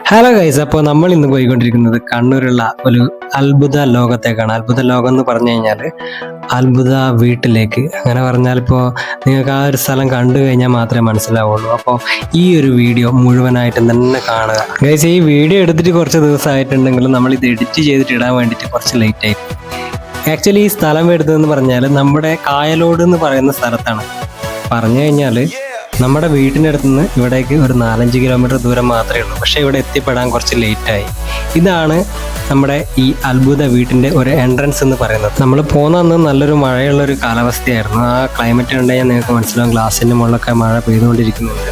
Hello guys, അപ്പോൾ നമ്മൾ ഇന്ന് പോയിക്കൊണ്ടിരിക്കുന്നത് കണ്ണൂരുള്ള ഒരു അത്ഭുത ലോകത്തേക്കാണ്. അത്ഭുത ലോകം എന്ന് പറഞ്ഞു കഴിഞ്ഞാൽ അത്ഭുത വീട്ടിലേക്ക്. അങ്ങനെ പറഞ്ഞാൽ ഇപ്പോൾ നിങ്ങൾക്ക് ആ ഒരു സ്ഥലം കണ്ടു കഴിഞ്ഞാൽ മാത്രമേ മനസ്സിലാവുള്ളൂ. അപ്പോൾ ഈ ഒരു വീഡിയോ മുഴുവനായിട്ടും തന്നെ കാണുക ഗൈസ്. ഈ വീഡിയോ എടുത്തിട്ട് കുറച്ച് ദിവസമായിട്ടുണ്ടെങ്കിലും നമ്മൾ ഇത് എഡിറ്റ് ചെയ്തിട്ട് ഇടാൻ വേണ്ടിയിട്ട് കുറച്ച് ലേറ്റ് ആയി. ആക്ച്വലി ഈ സ്ഥലം എടുത്തതെന്ന് പറഞ്ഞാൽ നമ്മുടെ കായലോട് എന്ന് പറയുന്ന സ്ഥലത്താണ്. പറഞ്ഞു കഴിഞ്ഞാൽ നമ്മുടെ വീട്ടിൻ്റെ അടുത്ത് നിന്ന് ഇവിടേക്ക് ഒരു 4-5 കിലോമീറ്റർ ദൂരം മാത്രമേ ഉള്ളൂ. പക്ഷേ ഇവിടെ എത്തിപ്പെടാൻ കുറച്ച് ലേറ്റായി. ഇതാണ് നമ്മുടെ ഈ അത്ഭുത വീട്ടിൻ്റെ ഒരു എൻട്രൻസ് എന്ന് പറയുന്നത്. നമ്മൾ പോകുന്ന അന്ന് നല്ലൊരു മഴയുള്ളൊരു കാലാവസ്ഥയായിരുന്നു. ആ ക്ലൈമറ്റ് കണ്ടുകഴിഞ്ഞാൽ നിങ്ങൾക്ക് മനസ്സിലാവും, ഗ്ലാസിൻ്റെ മുകളിലൊക്കെ മഴ പെയ്തുകൊണ്ടിരിക്കുന്നുണ്ട്.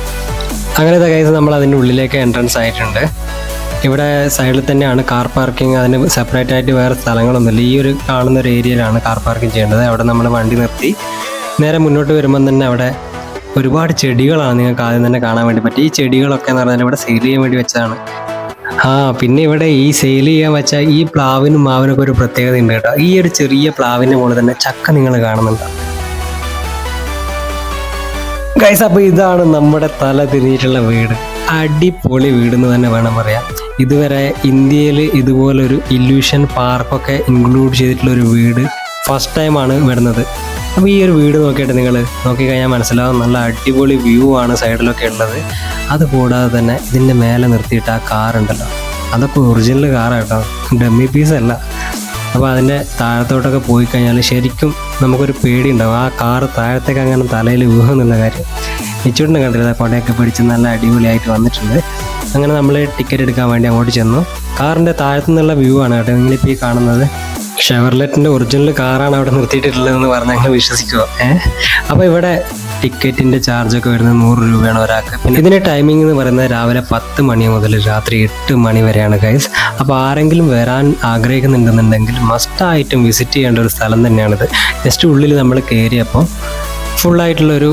അങ്ങനത്തെ കേസ് നമ്മൾ അതിൻ്റെ ഉള്ളിലേക്ക് എൻട്രൻസ് ആയിട്ടുണ്ട്. ഇവിടെ സൈഡിൽ തന്നെയാണ് കാർ പാർക്കിംഗ്. അതിന് സെപ്പറേറ്റ് ആയിട്ട് വേറെ സ്ഥലങ്ങളൊന്നുമില്ല. ഈ ഒരു കാണുന്ന ഒരു ഏരിയയിലാണ് കാർ പാർക്കിംഗ് ചെയ്യേണ്ടത്. അവിടെ നമ്മൾ വണ്ടി നിർത്തി നേരെ മുന്നോട്ട് വരുമ്പം തന്നെ അവിടെ ഒരുപാട് ചെടികളാണ് നിങ്ങൾക്ക് ആദ്യം തന്നെ കാണാൻ വേണ്ടി പറ്റും. ഈ ചെടികളൊക്കെ എന്ന് പറഞ്ഞാൽ ഇവിടെ സെയിൽ ചെയ്യാൻ വേണ്ടി വെച്ചതാണ്. പിന്നെ ഇവിടെ ഈ സെയിൽ ചെയ്യാൻ വെച്ച ഈ പ്ലാവിനും മാവിനൊക്കെ ഒരു പ്രത്യേകത ഉണ്ട് കേട്ടോ. ഈ ഒരു ചെറിയ പ്ലാവിൻ്റെ മുകളിൽ തന്നെ ചക്ക നിങ്ങൾ കാണുന്നുണ്ട് ഗൈസ്. അപ്പോൾ ഇതാണ് നമ്മുടെ തല തിരിഞ്ഞിട്ടുള്ള വീട്. അടിപൊളി വീടെന്ന് തന്നെ വേണം പറയാം. ഇതുവരെ ഇന്ത്യയിൽ ഇതുപോലൊരു ഇല്യൂഷൻ പാർക്കൊക്കെ ഇൻക്ലൂഡ് ചെയ്തിട്ടുള്ള ഒരു വീട് ഫസ്റ്റ് ടൈമാണ് വരുന്നത്. അപ്പോൾ ഈ ഒരു വീട് നോക്കിയിട്ട് നിങ്ങൾ നോക്കിക്കഴിഞ്ഞാൽ മനസ്സിലാവും, നല്ല അടിപൊളി വ്യൂ ആണ് സൈഡിലൊക്കെ ഉള്ളത്. അതുകൂടാതെ തന്നെ ഇതിൻ്റെ മേലെ നിർത്തിയിട്ട് ആ കാറുണ്ടല്ലോ, അതൊക്കെ ഒറിജിനൽ കാറാണ് കേട്ടോ, ഡമ്മി പീസ് അല്ല. അപ്പോൾ അതിൻ്റെ താഴത്തോട്ടൊക്കെ പോയി കഴിഞ്ഞാൽ ശരിക്കും നമുക്കൊരു പേടി ഉണ്ടാവും. ആ കാറ് താഴത്തേക്ക് അങ്ങനെ തലയിൽ വീഴുന്നുള്ള കാര്യം. നിച്ചോട്ടിനെ കണ്ടില്ല, കൊടയൊക്കെ പിടിച്ച് നല്ല അടിപൊളിയായിട്ട് വന്നിട്ടുണ്ട്. അങ്ങനെ നമ്മൾ ടിക്കറ്റ് എടുക്കാൻ വേണ്ടി അങ്ങോട്ട് ചെന്നു. കാറിൻ്റെ താഴത്തു നിന്നുള്ള വ്യൂ ആണ് കേട്ടോ നിങ്ങളിപ്പോൾ ഈ കാണുന്നത്. ഷെവർലെറ്റിൻ്റെ ഒറിജിനൽ കാറാണ് അവിടെ നിർത്തിയിട്ടുള്ളതെന്ന് പറഞ്ഞാൽ ഞങ്ങൾ വിശ്വസിക്കുമോ? അപ്പോൾ ഇവിടെ ടിക്കറ്റിൻ്റെ ചാർജൊക്കെ വരുന്നത് 100 രൂപയാണ് ഒരാൾക്ക്. പിന്നെ ഇതിൻ്റെ ടൈമിംഗ് എന്ന് പറയുന്നത് രാവിലെ 10 മണി മുതൽ രാത്രി 8 മണി വരെയാണ് ഗൈസ്. അപ്പോൾ ആരെങ്കിലും വരാൻ ആഗ്രഹിക്കുന്നുണ്ടെന്നുണ്ടെങ്കിൽ മസ്റ്റായിട്ടും വിസിറ്റ് ചെയ്യേണ്ട ഒരു സ്ഥലം തന്നെയാണിത്. ജസ്റ്റ് ഉള്ളിൽ നമ്മൾ കയറിയപ്പോൾ ഫുള്ളായിട്ടുള്ളൊരു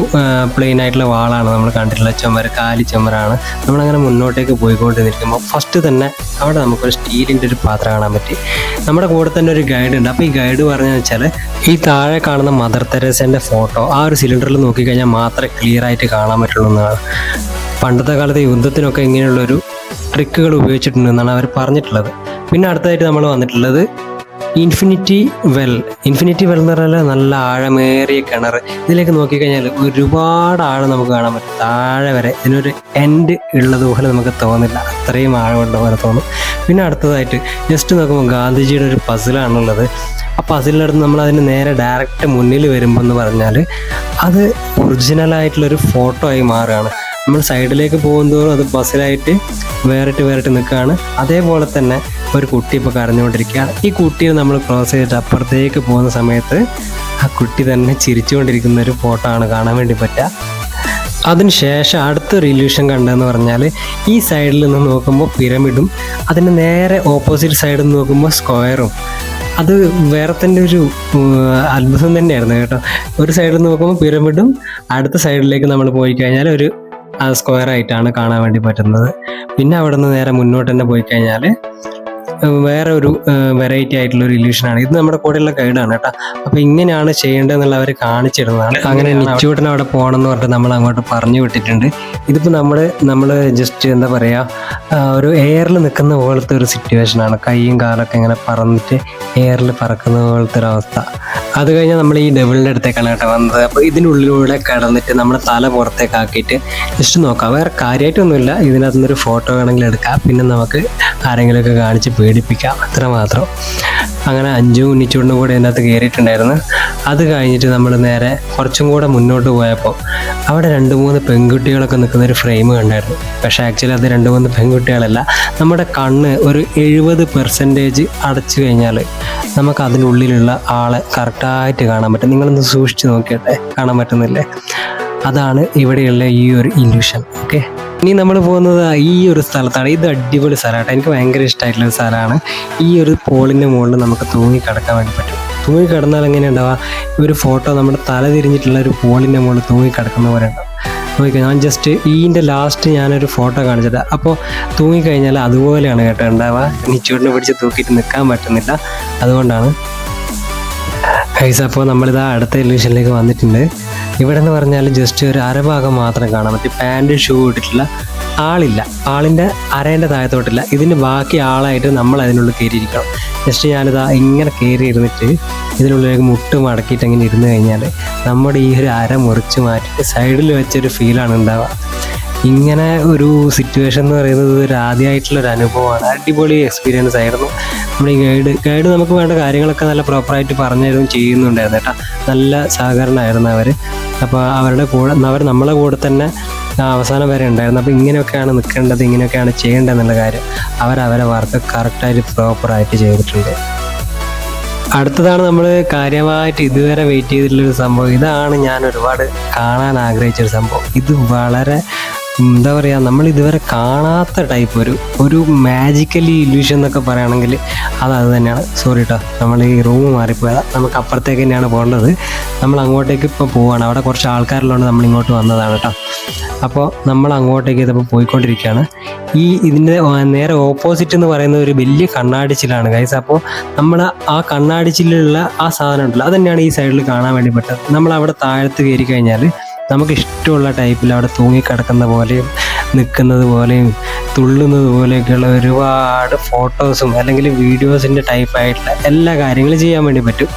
പ്ലെയിൻ ആയിട്ടുള്ള വാളാണ് നമ്മൾ കണ്ടിട്ടുള്ള ചുമര്, കാലി ചുമരാണ്. നമ്മളങ്ങനെ മുന്നോട്ടേക്ക് പോയിക്കൊണ്ട് നിൽക്കുമ്പോൾ ഫസ്റ്റ് തന്നെ അവിടെ നമുക്കൊരു സ്റ്റീലിൻ്റെ ഒരു പാത്രം കാണാൻ പറ്റി. നമ്മുടെ കൂടെ തന്നെ ഒരു ഗൈഡ് ഉണ്ട്. അപ്പോൾ ഈ ഗൈഡ് പറഞ്ഞതെന്ന് വെച്ചാൽ ഈ താഴെ കാണുന്ന മദർ തെരേസേൻ്റെ ഫോട്ടോ ആ ഒരു സിലിണ്ടറിൽ നോക്കിക്കഴിഞ്ഞാൽ മാത്രമേ ക്ലിയർ ആയിട്ട് കാണാൻ പറ്റുള്ളൂ എന്നാണ്. പണ്ടത്തെ കാലത്ത് യുദ്ധത്തിനൊക്കെ ഇങ്ങനെയുള്ളൊരു ട്രിക്കുകൾ ഉപയോഗിച്ചിട്ടുണ്ടെന്നാണ് അവർ പറഞ്ഞിട്ടുള്ളത്. പിന്നെ അടുത്തതായിട്ട് നമ്മൾ വന്നിട്ടുള്ളത് ഇൻഫിനിറ്റി വെൽ എന്ന് പറഞ്ഞാൽ നല്ല ആഴമേറിയ കിണർ. ഇതിലേക്ക് നോക്കിക്കഴിഞ്ഞാൽ ഒരുപാട് ആഴം നമുക്ക് കാണാൻ പറ്റും. താഴെ വരെ ഇതിനൊരു എൻഡ് ഉള്ളതുപോലെ നമുക്ക് തോന്നില്ല, അത്രയും ആഴമുള്ള പോലെ തോന്നും. പിന്നെ അടുത്തതായിട്ട് ജസ്റ്റ് നോക്കുമ്പോൾ ഗാന്ധിജിയുടെ ഒരു പസിലാണുള്ളത്. ആ പസിലിനടുത്ത് നമ്മൾ അതിന് നേരെ ഡയറക്റ്റ് മുന്നിൽ വരുമ്പോൾ എന്ന് പറഞ്ഞാൽ അത് ഒറിജിനലായിട്ടുള്ളൊരു ഫോട്ടോ ആയി മാറുകയാണ്. നമ്മൾ സൈഡിലേക്ക് പോകുന്തോറും അത് പസിലായിട്ട് വേറിട്ട് നിൽക്കുകയാണ്. അതേപോലെ തന്നെ ഒരു കുട്ടി ഇപ്പോൾ കരഞ്ഞുകൊണ്ടിരിക്കുകയാണ്. ഈ കുട്ടിയെ നമ്മൾ ക്രോസ് ചെയ്തിട്ട് അപ്പുറത്തേക്ക് പോകുന്ന സമയത്ത് ആ കുട്ടി തന്നെ ചിരിച്ചുകൊണ്ടിരിക്കുന്ന ഒരു ഫോട്ടോ ആണ് കാണാൻ വേണ്ടി പറ്റുക. അതിനുശേഷം അടുത്തൊരു ഇല്യൂഷൻ കണ്ടതെന്ന് പറഞ്ഞാൽ ഈ സൈഡിൽ നിന്ന് നോക്കുമ്പോൾ പിരമിഡും അതിന് നേരെ ഓപ്പോസിറ്റ് സൈഡിൽ നിന്ന് നോക്കുമ്പോൾ സ്ക്വയറും. അത് വേറെ തന്നെ ഒരു അത്ഭുതം തന്നെയായിരുന്നു കേട്ടോ. ഒരു സൈഡിൽ നിന്ന് നോക്കുമ്പോൾ പിരമിഡും അടുത്ത സൈഡിലേക്ക് നമ്മൾ പോയി കഴിഞ്ഞാൽ ഒരു സ്ക്വയർ ആയിട്ടാണ് കാണാൻ വേണ്ടി പറ്റുന്നത്. പിന്നെ അവിടെ നിന്ന് നേരെ മുന്നോട്ട് തന്നെ പോയി കഴിഞ്ഞാൽ വേറെ ഒരു വെറൈറ്റി ആയിട്ടുള്ള ഒരു ഇല്യൂഷനാണ്. ഇത് നമ്മുടെ കൂടെയുള്ള ഗൈഡാണ് കേട്ടോ. അപ്പോൾ ഇങ്ങനെയാണ് ചെയ്യേണ്ടതെന്നുള്ള അവർ കാണിച്ചിരുന്നതാണ്. അങ്ങനെ നിച്ചൂട്ടൻ അവിടെ പോകണം എന്ന് പറഞ്ഞിട്ട് നമ്മൾ അങ്ങോട്ട് പറഞ്ഞു വിട്ടിട്ടുണ്ട്. ഇതിപ്പോൾ നമ്മൾ ജസ്റ്റ് എന്താ പറയുക, ഒരു എയറിൽ നിൽക്കുന്ന പോലത്തെ ഒരു സിറ്റുവേഷനാണ്. കൈയും കാലൊക്കെ ഇങ്ങനെ പറന്നിട്ട് എയറിൽ പറക്കുന്ന പോലത്തെ ഒരു അവസ്ഥ. അത് കഴിഞ്ഞാൽ നമ്മൾ ഈ ഡബിളിൻ്റെ അടുത്തേക്കാണ് കേട്ടോ വന്നത്. അപ്പോൾ ഇതിനുള്ളിലൂടെ കടന്നിട്ട് നമ്മുടെ തല പുറത്തേക്കാക്കിയിട്ട് ജസ്റ്റ് നോക്കാം. വേറെ കാര്യമായിട്ടൊന്നുമില്ല, ഇതിനകത്ത് നിന്നൊരു ഫോട്ടോ വേണമെങ്കിൽ എടുക്കാം, പിന്നെ നമുക്ക് ആരെങ്കിലുമൊക്കെ കാണിച്ച് പേടിപ്പിക്കാം, അത്ര മാത്രം. അങ്ങനെ 5 ഉണ്ണിച്ചൂടിനും കൂടെ ഇതിനകത്ത് കയറിയിട്ടുണ്ടായിരുന്നു. അത് കഴിഞ്ഞിട്ട് നമ്മൾ നേരെ കുറച്ചും കൂടെ മുന്നോട്ട് പോയപ്പോൾ അവിടെ 2-3 പെൺകുട്ടികളൊക്കെ നിൽക്കുന്ന ഒരു ഫ്രെയിം കണ്ടായിരുന്നു. പക്ഷേ ആക്ച്വലി അത് 2-3 പെൺകുട്ടികളല്ല. നമ്മുടെ കണ്ണ് ഒരു 70% അടച്ചു കഴിഞ്ഞാൽ നമുക്ക് അതിനുള്ളിലുള്ള ആളെ കറക്റ്റായിട്ട് കാണാൻ പറ്റും. നിങ്ങളൊന്ന് സൂക്ഷിച്ച് നോക്കിയട്ടെ, കാണാൻ പറ്റുന്നില്ലേ? അതാണ് ഇവിടെയുള്ള ഈ ഒരു ഇല്യൂഷൻ. ഓക്കെ, ഇനി നമ്മൾ പോകുന്നത് ഈ ഒരു സ്ഥലത്താണ്. ഇത് അടിപൊളി സ്ഥലമായിട്ട് എനിക്ക് ഭയങ്കര ഇഷ്ടമായിട്ടുള്ള ഒരു സ്ഥലമാണ്. ഈ ഒരു പോളിൻ്റെ മുകളിൽ നമുക്ക് തൂങ്ങി കിടക്കാൻ വേണ്ടി പറ്റും. തൂങ്ങി കിടന്നാൽ എങ്ങനെ ഉണ്ടാവുക, ഒരു ഫോട്ടോ നമ്മുടെ തല തിരിഞ്ഞിട്ടുള്ള ഒരു പോളിൻ്റെ മുകളിൽ തൂങ്ങി കിടക്കുന്ന പോലെ ഉണ്ടാവും. നോക്കിയാൽ ഞാൻ ജസ്റ്റ് ഇതിൻ്റെ ലാസ്റ്റ് ഞാനൊരു ഫോട്ടോ കാണിച്ചത്. അപ്പോൾ തൂങ്ങിക്കഴിഞ്ഞാൽ അതുപോലെയാണ് കേട്ടോ ഉണ്ടാവുക. നിച്ചൂടിനെ പിടിച്ച് തൂക്കിയിട്ട് നിൽക്കാൻ പറ്റുന്നില്ല, അതുകൊണ്ടാണ് ഗൈസ്. അപ്പോൾ നമ്മളിതാ അടുത്ത ഇല്യൂഷനിലേക്ക് വന്നിട്ടുണ്ട്. ഇവിടെ എന്ന് പറഞ്ഞാൽ ജസ്റ്റ് ഒരു അരഭാഗം മാത്രം കാണാൻ പറ്റും. പാൻറ് ഷൂ ഇട്ടിട്ടുള്ള ആളില്ല, ആളിൻ്റെ അരേൻ്റെ താഴത്തോട്ടില്ല. ഇതിന് ബാക്കി ആളായിട്ട് നമ്മൾ അതിനുള്ളിൽ കയറിയിരിക്കണം. ജസ്റ്റ് ഞാനിതാ ഇങ്ങനെ കയറി ഇരുന്നിട്ട് ഇതിനുള്ളിലേക്ക് മുട്ട് മടക്കിയിട്ട് ഇങ്ങനെ ഇരുന്ന് കഴിഞ്ഞാൽ നമ്മുടെ ഈ ഒരു അര മുറിച്ച് മാറ്റിയിട്ട് സൈഡിൽ വെച്ചൊരു ഫീലാണ് ഉണ്ടാവുക. ഇങ്ങനെ ഒരു സിറ്റുവേഷൻ എന്ന് പറയുന്നത് ഒരു ആദ്യമായിട്ടുള്ളൊരു അനുഭവമാണ്. അടിപൊളി എക്സ്പീരിയൻസ് ആയിരുന്നു. നമ്മൾ ഈ ഗൈഡ് നമുക്ക് വേണ്ട കാര്യങ്ങളൊക്കെ നല്ല പ്രോപ്പറായിട്ട് പറഞ്ഞു തരുകയും ചെയ്യുന്നുണ്ടായിരുന്നു കേട്ടോ. നല്ല സഹകരണമായിരുന്നു അവർ. അപ്പോൾ അവർ നമ്മളെ കൂടെ തന്നെ അവസാനം വരെ ഉണ്ടായിരുന്നു. അപ്പോൾ ഇങ്ങനെയൊക്കെയാണ് നിൽക്കേണ്ടത്, ഇങ്ങനെയൊക്കെയാണ് ചെയ്യേണ്ടതെന്നുള്ള കാര്യം അവരെ വർക്ക് കറക്റ്റായിട്ട് പ്രോപ്പറായിട്ട് ചെയ്തിട്ടുണ്ട്. അടുത്തതാണ് നമ്മൾ കാര്യമായിട്ട് ഇതുവരെ വെയിറ്റ് ചെയ്തിട്ടുള്ളൊരു സംഭവം. ഇതാണ് ഞാൻ ഒരുപാട് കാണാൻ ആഗ്രഹിച്ചൊരു സംഭവം. ഇത് വളരെ എന്താ പറയുക, നമ്മൾ ഇതുവരെ കാണാത്ത ടൈപ്പ് ഒരു മാജിക്കലി ഇല്യൂഷൻ എന്നൊക്കെ പറയുകയാണെങ്കിൽ അത് തന്നെയാണ്. സോറി കേട്ടോ, നമ്മൾ ഈ റൂം മാറിപ്പോയതാണ്. നമുക്ക് അപ്പുറത്തേക്ക് തന്നെയാണ് പോകേണ്ടത്. നമ്മൾ അങ്ങോട്ടേക്ക് ഇപ്പോൾ പോവുകയാണ്. അവിടെ കുറച്ച് ആൾക്കാരിലുണ്ട്, നമ്മൾ ഇങ്ങോട്ട് വന്നതാണ് കേട്ടോ. അപ്പോൾ നമ്മൾ അങ്ങോട്ടേക്ക് ഇതിപ്പോൾ പോയിക്കൊണ്ടിരിക്കുകയാണ്. ഇതിൻ്റെ നേരെ ഓപ്പോസിറ്റ് എന്ന് പറയുന്ന ഒരു വലിയ കണ്ണാടിച്ചിലാണ് ഗൈസ്. അപ്പോൾ നമ്മൾ ആ കണ്ണാടിച്ചിലുള്ള ആ സാധനം ഉണ്ടല്ലോ, അത് തന്നെയാണ് ഈ സൈഡിൽ കാണാൻ വേണ്ടി പറ്റുന്നത്. നമ്മൾ അവിടെ താഴത്ത് കയറി കഴിഞ്ഞാൽ നമുക്ക് ഇഷ്ടമുള്ള ടൈപ്പിൽ അവിടെ തൂങ്ങിക്കിടക്കുന്ന പോലെയും നിൽക്കുന്നത് പോലെയും തുള്ളുന്നത് പോലെയൊക്കെയുള്ള ഒരുപാട് ഫോട്ടോസും അല്ലെങ്കിൽ വീഡിയോസിൻ്റെ ടൈപ്പായിട്ടുള്ള എല്ലാ കാര്യങ്ങളും ചെയ്യാൻ വേണ്ടി പറ്റും.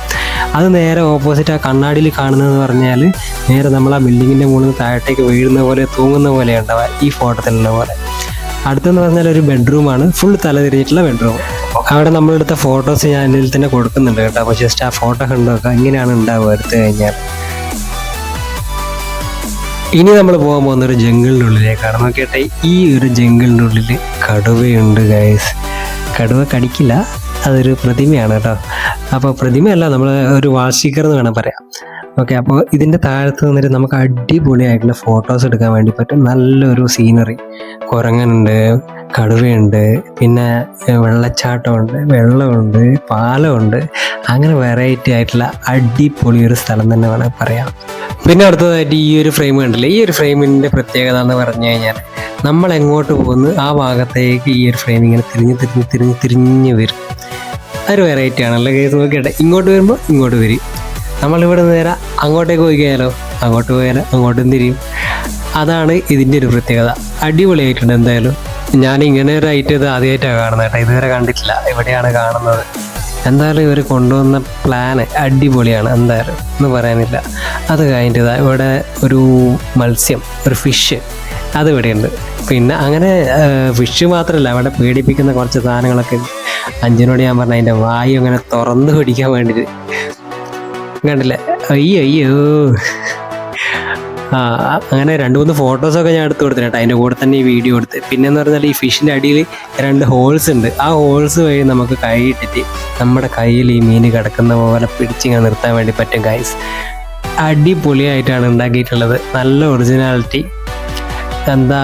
അത് നേരെ ഓപ്പോസിറ്റ് ആ കണ്ണാടിയിൽ കാണുന്നതെന്ന് പറഞ്ഞാൽ നേരെ നമ്മൾ ആ ബിൽഡിങ്ങിൻ്റെ മുകളിൽ നിന്ന് താഴത്തേക്ക് വീഴുന്ന പോലെ തൂങ്ങുന്ന പോലെ ഉണ്ടാവുക ഈ ഫോട്ടോത്തിലുള്ള പോലെ. അടുത്തെന്ന് പറഞ്ഞാൽ ഒരു ബെഡ്റൂമാണ്, ഫുൾ തലതിരിഞ്ഞിട്ടുള്ള ബെഡ്റൂം. അവിടെ നമ്മളെടുത്ത ഫോട്ടോസ് ഞാൻ ഇതിൽ തന്നെ കൊടുക്കുന്നുണ്ട് കേട്ടോ. അപ്പോൾ ജസ്റ്റ് ആ ഫോട്ടോ കണ്ടു നോക്കാം, ഇങ്ങനെയാണ് ഉണ്ടാവുക എടുത്തു കഴിഞ്ഞാൽ. ഇനി നമ്മൾ പോകാൻ പോകുന്ന ഒരു ജംഗിളിൻ്റെ ഉള്ളിലേക്കാണ്. നോക്കിയട്ടെ, ഈ ഒരു ജംഗിളിൻ്റെ ഉള്ളിൽ കടുവയുണ്ട് ഗൈസ്. കടുവ കടിക്കില്ല, അതൊരു പ്രതിമയാണ് കേട്ടോ. അപ്പോൾ പ്രതിമയല്ല, നമ്മൾ ഒരു വാൾ സ്റ്റിക്കർ എന്ന് വേണം പറയാം. ഓക്കെ, അപ്പോൾ ഇതിൻ്റെ താഴത്ത് നിന്നിട്ട് നമുക്ക് അടിപൊളിയായിട്ടുള്ള ഫോട്ടോസ് എടുക്കാൻ വേണ്ടി പറ്റും. നല്ലൊരു സീനറി, കുരങ്ങനുണ്ട്, കടുവയുണ്ട്, പിന്നെ വെള്ളച്ചാട്ടമുണ്ട്, വെള്ളമുണ്ട്, പാലമുണ്ട്. അങ്ങനെ വെറൈറ്റി ആയിട്ടുള്ള അടിപൊളി ഒരു സ്ഥലം തന്നെ വേണം പറയാം. പിന്നെ അടുത്തതായിട്ട് ഈ ഒരു ഫ്രെയിം കണ്ടില്ലേ, ഈ ഒരു ഫ്രെയിമിൻ്റെ പ്രത്യേകത എന്ന് പറഞ്ഞു കഴിഞ്ഞാൽ നമ്മൾ എങ്ങോട്ട് പോകുന്നു ആ ഭാഗത്തേക്ക് ഈ ഒരു ഫ്രെയിം ഇങ്ങനെ തിരിഞ്ഞ് വരും. അതൊരു വെറൈറ്റി ആണല്ലോ കേസ്. നോക്കിയിട്ട് ഇങ്ങോട്ട് വരുമ്പോൾ ഇങ്ങോട്ട് വരും. നമ്മളിവിടെ നേരെ അങ്ങോട്ടേക്ക് പോയി കഴിഞ്ഞാലോ അങ്ങോട്ട് പോയാലോ അങ്ങോട്ടും തിരിയും. അതാണ് ഇതിൻ്റെ ഒരു പ്രത്യേകത. അടിപൊളിയായിട്ടുണ്ട് എന്തായാലും. ഞാൻ ഇങ്ങനെ ഒരു ഐറ്റം ഇത് ആദ്യമായിട്ടാണ് കാണുന്നത് കേട്ടോ, ഇതുവരെ കണ്ടിട്ടില്ല, ഇവിടെയാണ് കാണുന്നത്. എന്തായാലും ഇവർ കൊണ്ടുവന്ന പ്ലാന് അടിപൊളിയാണ്, എന്തായാലും ഒന്നും പറയാനില്ല. അത് കഴിഞ്ഞിട്ട് ഇവിടെ ഒരു മത്സ്യം, ഒരു ഫിഷ്, അതിവിടെയുണ്ട്. പിന്നെ അങ്ങനെ ഫിഷ് മാത്രമല്ല, അവിടെ പേടിപ്പിക്കുന്ന കുറച്ച് സാധനങ്ങളൊക്കെ ഉണ്ട്. അഞ്ജനോട് ഞാൻ പറഞ്ഞ അതിൻ്റെ വായു അങ്ങനെ തുറന്ന് പിടിക്കാൻ വേണ്ടിയിട്ട് കണ്ടില്ലേ, അയ്യോ. അങ്ങനെ 2-3 ഫോട്ടോസൊക്കെ ഞാൻ എടുത്ത് കൊടുത്തിട്ട് അതിൻ്റെ കൂടെ തന്നെ ഈ വീഡിയോ എടുത്ത്. പിന്നെന്ന് പറഞ്ഞാൽ ഈ ഫിഷിൻ്റെ അടിയിൽ 2 ഹോൾസ് ഉണ്ട്. ആ ഹോൾസ് വഴി നമുക്ക് കൈ ഇട്ടിട്ട് നമ്മുടെ കയ്യിൽ ഈ മീൻ കിടക്കുന്ന പോലെ പിടിച്ചിങ്ങനെ നിർത്താൻ വേണ്ടി പറ്റും ഗൈസ്. അടിപൊളിയായിട്ടാണ് ഉണ്ടാക്കിയിട്ടുള്ളത്, നല്ല ഒറിജിനാലിറ്റി. എന്താ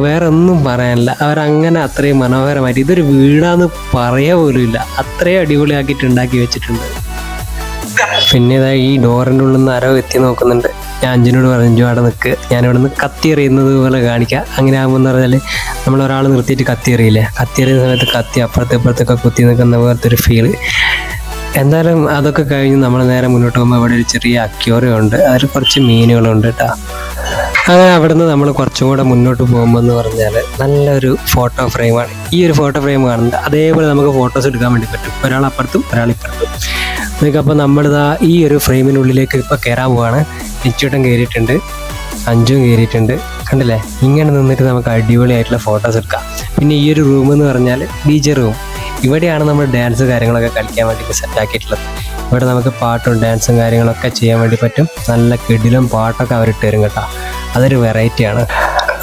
വേറെ ഒന്നും പറയാനില്ല. അവരങ്ങനെ അത്രയും മനോഹരമായിട്ട്, ഇതൊരു വീടാന്ന് പറയാ പോലും ഇല്ല, അത്രയും അടിപൊളിയാക്കിയിട്ട് ഉണ്ടാക്കി വെച്ചിട്ടുണ്ട്. പിന്നെ ഇതാ ഈ ഡോറിൻ്റെ ഉള്ളിൽ നിന്ന് ആരോ എത്തി നോക്കുന്നുണ്ട്. ഞാൻ അഞ്ജനോട് പറഞ്ഞു, അവിടെ നിൽക്ക്, ഞാനിവിടെ നിന്ന് കത്തി എറിയുന്നത് പോലെ കാണിക്കാം. അങ്ങനെ ആകുമ്പോൾ എന്ന് പറഞ്ഞാൽ നമ്മളൊരാൾ നിർത്തിയിട്ട് കത്തി എറിയില്ലേ, കത്തി എറിയുന്ന സമയത്ത് കത്തി അപ്പുറത്തൊക്കെ കുത്തി നിൽക്കുന്ന പോലത്തെ ഒരു ഫീല്. എന്തായാലും അതൊക്കെ കഴിഞ്ഞ് നമ്മൾ നേരെ മുന്നോട്ട് പോകുമ്പോൾ ഇവിടെ ഒരു ചെറിയ അക്വേറിയം ഉണ്ട്, അതിൽ കുറച്ച് മീനുകളുണ്ട് കേട്ടോ. അങ്ങനെ അവിടെ നിന്ന് നമ്മൾ കുറച്ചും കൂടെ മുന്നോട്ട് പോകുമ്പോൾ എന്ന് പറഞ്ഞാൽ നല്ലൊരു ഫോട്ടോ ഫ്രെയിമാണ്. ഈ ഒരു ഫോട്ടോ ഫ്രെയിം കാണുന്നത് അതേപോലെ നമുക്ക് ഫോട്ടോസ് എടുക്കാൻ വേണ്ടി പറ്റും, ഒരാൾ അപ്പുറത്തും ഒരാൾ ഇപ്പുറത്തും. അപ്പോൾ നമ്മളിതാ ഈ ഒരു ഫ്രെയിമിനുള്ളിലേക്ക് ഇപ്പോൾ കയറാൻ പോവാണ്. നിശ്ചൂട്ടം കയറിയിട്ടുണ്ട്, അഞ്ചും കയറിയിട്ടുണ്ട്. കണ്ടില്ലേ, ഇങ്ങനെ നിന്നിട്ട് നമുക്ക് അടിപൊളിയായിട്ടുള്ള ഫോട്ടോസ് എടുക്കാം. പിന്നെ ഈ ഒരു റൂം എന്ന് പറഞ്ഞാൽ DJ റൂം. ഇവിടെയാണ് നമ്മൾ ഡാൻസ് കാര്യങ്ങളൊക്കെ കളിക്കാൻ വേണ്ടി സെറ്റാക്കിയിട്ടുള്ളത്. ഇവിടെ നമുക്ക് പാട്ടും ഡാൻസും കാര്യങ്ങളൊക്കെ ചെയ്യാൻ വേണ്ടി പറ്റും. നല്ല കിടിലും പാട്ടൊക്കെ അവരിട്ട് തരും കേട്ടോ, അതൊരു വെറൈറ്റിയാണ്.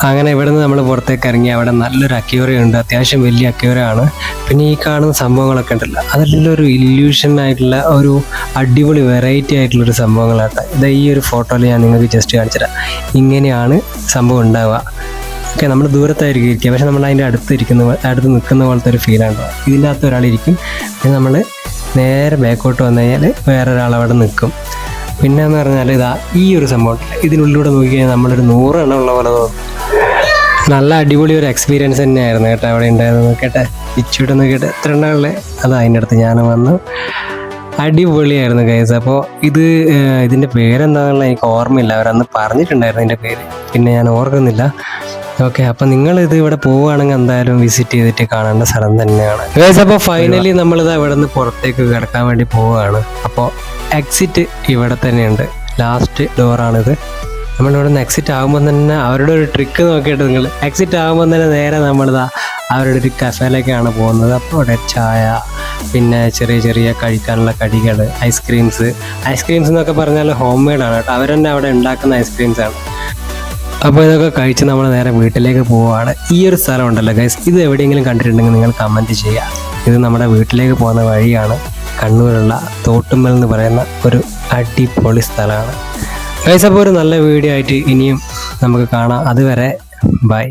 അങ്ങനെ ഇവിടെ നിന്ന് നമ്മൾ പുറത്തേക്ക് ഇറങ്ങി അവിടെ നല്ലൊരു അക്വേറിയം ഉണ്ട്, അത്യാവശ്യം വലിയ അക്വേറിയം ആണ്. പിന്നെ ഈ കാണുന്ന സംഭവങ്ങളൊക്കെ ഉണ്ടല്ലോ, അതെല്ലാം ഒരു ഇല്യൂഷൻ ആയിട്ടുള്ള ഒരു അടിപൊളി വെറൈറ്റി ആയിട്ടുള്ളൊരു സംഭവങ്ങളാട്ടോ. ഇത് ഈ ഒരു ഫോട്ടോയിൽ ഞാൻ നിങ്ങൾക്ക് ജസ്റ്റ് കാണിച്ചുതരാം. ഇങ്ങനെയാണ് സംഭവം ഉണ്ടാവുക. ഓക്കെ, നമ്മൾ ദൂരത്തായിരിക്കും ഇരിക്കുക, പക്ഷെ നമ്മൾ അതിൻ്റെ അടുത്ത് നിൽക്കുന്ന പോലത്തെ ഒരു ഫീലാണ്. ഇതിൻ്റെ അകത്ത് ഒരാളിരിക്കും, പിന്നെ നമ്മൾ നേരെ ബാക്കോട്ട് വന്നു കഴിഞ്ഞാൽ വേറൊരാൾ അവിടെ നിൽക്കും. പിന്നെ എന്ന് പറഞ്ഞാൽ ഇതാ ഈ ഒരു സംഭവം, ഇതിനുള്ളിലൂടെ നോക്കി കഴിഞ്ഞാൽ നമ്മളൊരു 100 എണ്ണം ഉള്ള പോലെ തോന്നും. നല്ല അടിപൊളി ഒരു എക്സ്പീരിയൻസ് തന്നെയായിരുന്നു കേട്ടോ അവിടെ ഉണ്ടായിരുന്നു. നോക്കട്ടെ, ഇച്ചിട്ട് നോക്കിയിട്ട് എത്ര എണ്ണമുള്ളത്, അത് അതിൻ്റെ അടുത്ത് ഞാൻ വന്നു. അടിപൊളിയായിരുന്നു ഗൈസ്. അപ്പോൾ ഇതിൻ്റെ പേരെന്താണെന്നുള്ള എനിക്ക് ഓർമ്മയില്ല, അവരന്ന് പറഞ്ഞിട്ടുണ്ടായിരുന്നു ഇതിൻ്റെ പേര്, പിന്നെ ഞാൻ ഓർക്കുന്നില്ല. ഓക്കെ, അപ്പം നിങ്ങളിത് ഇവിടെ പോവുകയാണെങ്കിൽ എന്തായാലും വിസിറ്റ് ചെയ്തിട്ട് കാണേണ്ട സ്ഥലം തന്നെയാണ് ഗൈസ്. അപ്പോൾ ഫൈനലി നമ്മളിത് ഇവിടെ നിന്ന് പുറത്തേക്ക് കിടക്കാൻ വേണ്ടി പോവുകയാണ്. അപ്പോൾ എക്സിറ്റ് ഇവിടെ തന്നെയുണ്ട്, ലാസ്റ്റ് ഡോറാണിത്. നമ്മളിവിടെ നിന്ന് എക്സിറ്റ് ആകുമ്പോൾ തന്നെ അവരുടെ ഒരു ട്രിക്ക് നോക്കിയിട്ട് നിങ്ങൾ എക്സിറ്റ് ആകുമ്പോൾ തന്നെ നേരെ നമ്മളിതാ അവരുടെ ഒരു കഫേയിലേക്കാണ് പോകുന്നത്. അപ്പോൾ അവിടെ ചായ, പിന്നെ ചെറിയ ചെറിയ കഴിക്കാനുള്ള കടികൾ, ഐസ്ക്രീംസ് എന്നൊക്കെ പറഞ്ഞാൽ ഹോം മെയ്ഡാണ് കേട്ടോ, അവർ തന്നെ അവിടെ ഉണ്ടാക്കുന്ന ഐസ്ക്രീംസാണ്. അപ്പോൾ ഇതൊക്കെ കഴിച്ച് നമ്മൾ നേരെ വീട്ടിലേക്ക് പോവുകയാണ്. ഈ ഒരു സ്ഥലം ഉണ്ടല്ലോ ഗൈസ്, ഇത് എവിടെയെങ്കിലും കണ്ടിട്ടുണ്ടെങ്കിൽ നിങ്ങൾ കമൻറ്റ് ചെയ്യുക. ഇത് നമ്മുടെ വീട്ടിലേക്ക് പോകുന്ന വഴിയാണ്. കണ്ണൂരുള്ള തോട്ടുമ്മൽ എന്ന് പറയുന്ന ഒരു അടിപൊളി സ്ഥലമാണ് ഗൈസ്. അപ്പോൾ ഒരു നല്ല വീഡിയോ ആയിട്ട് ഇനിയും നമുക്ക് കാണാം. അതുവരെ ബൈ.